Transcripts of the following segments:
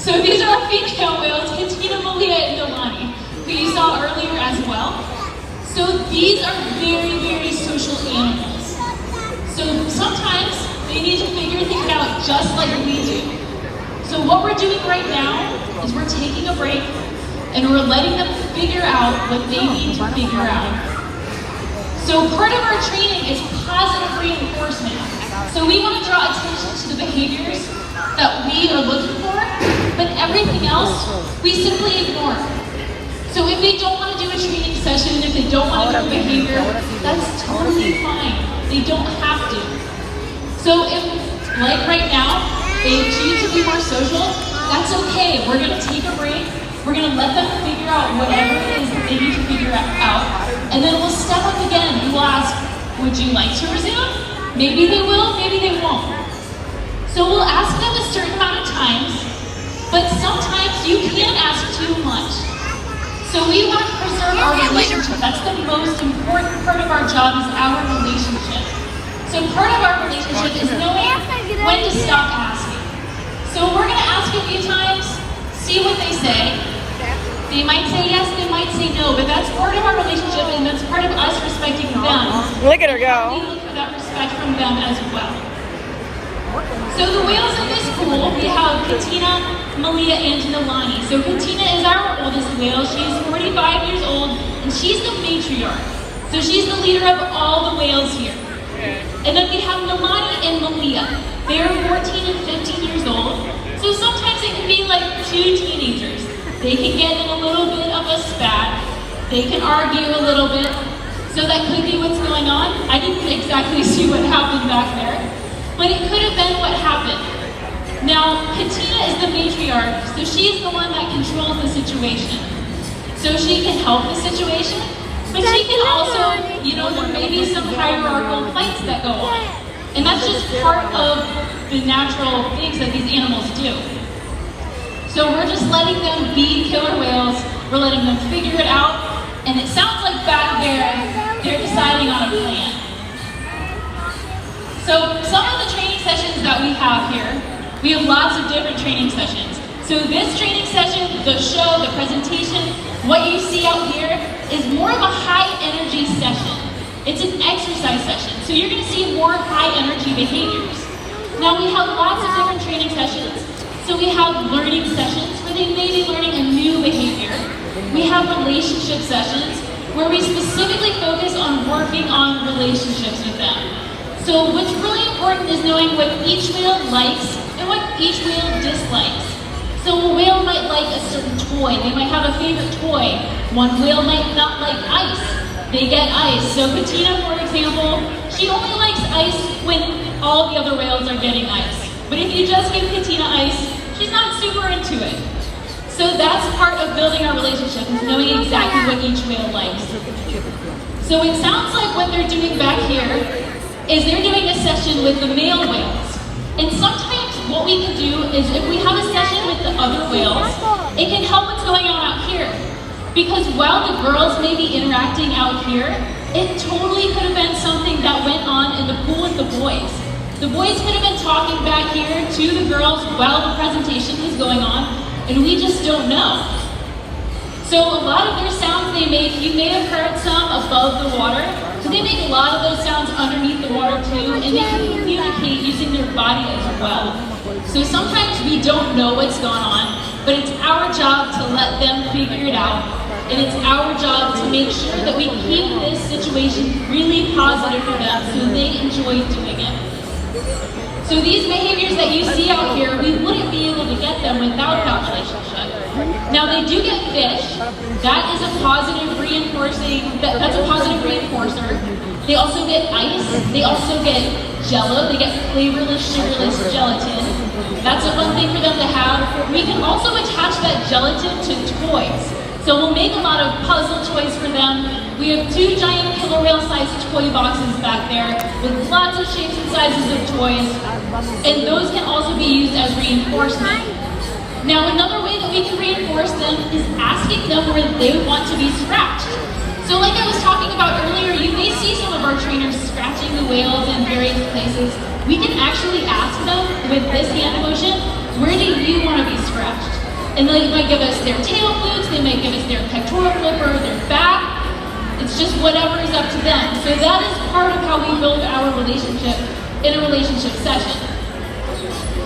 So these are our female whales, Katina, Malia, and Nalani, who you saw earlier as well. So these are very, very social animals. So sometimes they need to figure things out just like we do. So what we're doing right now is we're taking a break and we're letting them figure out what they need to figure out. So part of our training is positive reinforcement. So we want to draw attention to the behaviors that we are looking for, but everything else we simply ignore. So if they don't want to do a training session, if they don't want to do a behavior, that's totally fine. They don't have to. So if, like right now, they choose to be more social, that's okay. We're going to take a break. We're going to let them figure out whatever it is that they need to figure out, and then we'll step up again. We will ask, would you like to resume? Maybe they will, maybe they won't. So we'll ask them a certain amount of times, but sometimes you can't ask too much. So we want to preserve our relationship. That's the most important part of our job, is our relationship. So part of our relationship is knowing when to stop asking. So we're going to ask a few times, see what they say. They might say yes, they might say no, but that's part of our relationship, and that's part of us respecting them. Look at her go. We look for that respect from them as well. So the whales in this pool, we have Katina, Malia, and Nalani. So Katina is our oldest whale. She's 45 years old, and she's the matriarch. So she's the leader of all the whales here. And then we have Nalani and Malia. They're 14 and 15 years old. So sometimes it can be like two teenagers. They can get in a little bit of a spat. They can argue a little bit. So that could be what's going on. I didn't exactly see what happened back there, but it could have been what happened. Now, Katina is the matriarch, so she's the one that controls the situation. So she can help the situation, but she can also, there may be some hierarchical fights that go on. And that's just part of the natural things that these animals do. So we're just letting them be killer whales, we're letting them figure it out, and it sounds like back there, they're deciding on a plan. So some of the training sessions that we have here, we have lots of different training sessions. So this training session, the show, the presentation, what you see out here is more of a high energy session. It's an exercise session, so you're going to see more high energy behaviors. Now we have lots of different training sessions. So we have learning sessions where they may be learning a new behavior. We have relationship sessions where we specifically focus on working on relationships with them. So what's really important is knowing what each whale likes and what each whale dislikes. So a whale might like a certain toy. They might have a favorite toy. One whale might not like ice. They get ice. So Katina, for example, she only likes ice when all the other whales are getting ice. But if you just give Katina ice, she's not super into it. So that's part of building our relationship, is knowing exactly what each whale likes. So it sounds like what they're doing back here is they're doing a session with the male whales. And sometimes what we can do is if we have a session with the other whales, it can help what's going on out here. Because while the girls may be interacting out here, it totally could have been something that went on in the pool with the boys. The boys could have been talking back here to the girls while the presentation was going on, and we just don't know. So a lot of their sounds they make, you may have heard some above the water, so they make a lot of those sounds underneath the water too, and they can communicate using their body as well. So sometimes we don't know what's going on, but it's our job to let them figure it out, and it's our job to make sure that we keep this situation really positive for them so they enjoy doing it. So these behaviors that you see out here, we wouldn't be able to get them without that relationship. Now they do get fish. That is a positive that's a positive reinforcer. They also get ice. They also get jello. They get flavorless, sugarless gelatin. That's a fun thing for them to have. We can also attach that gelatin to toys. So we'll make a lot of puzzle toys for them. We have 2 giant killer whale sized toy boxes back there with lots of shapes and sizes of toys, and those can also be used as reinforcement. Now another way that we can reinforce them is asking them where they want to be scratched. So like I was talking about earlier, you may see some of our trainers scratching the whales in various places. We can actually ask them with this hand motion, where do you want to be scratched? And they might give us their tail flukes, they might give us their pectoral flipper, their back. It's just whatever is up to them. So that is part of how we build our relationship in a relationship session.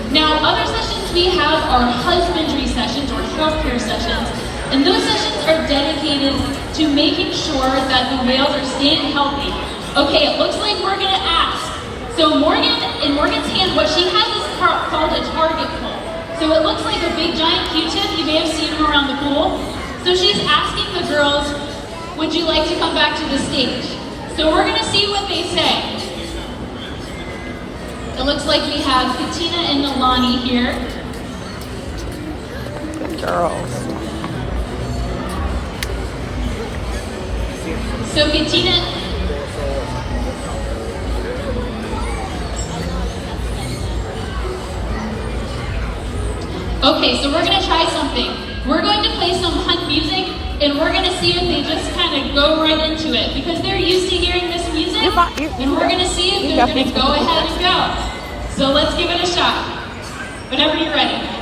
Now, other sessions we have are husbandry sessions or healthcare sessions. And those sessions are dedicated to making sure that the whales are staying healthy. Okay, it looks like we're gonna ask. So Morgan, in Morgan's hand, what she has is called a target pull. So it looks like a big giant Q-tip. You may have seen them around the pool. So she's asking the girls, would you like to come back to the stage? So we're gonna see what they say. It looks like we have Katina and Nalani here. Good girls. So Katina, okay, so we're gonna try something. We're going to play some hunt music, and we're gonna see if they just kind of go right into it because they're used to hearing this music, and we're gonna see if they're gonna go ahead and go. So let's give it a shot. Whenever you're ready.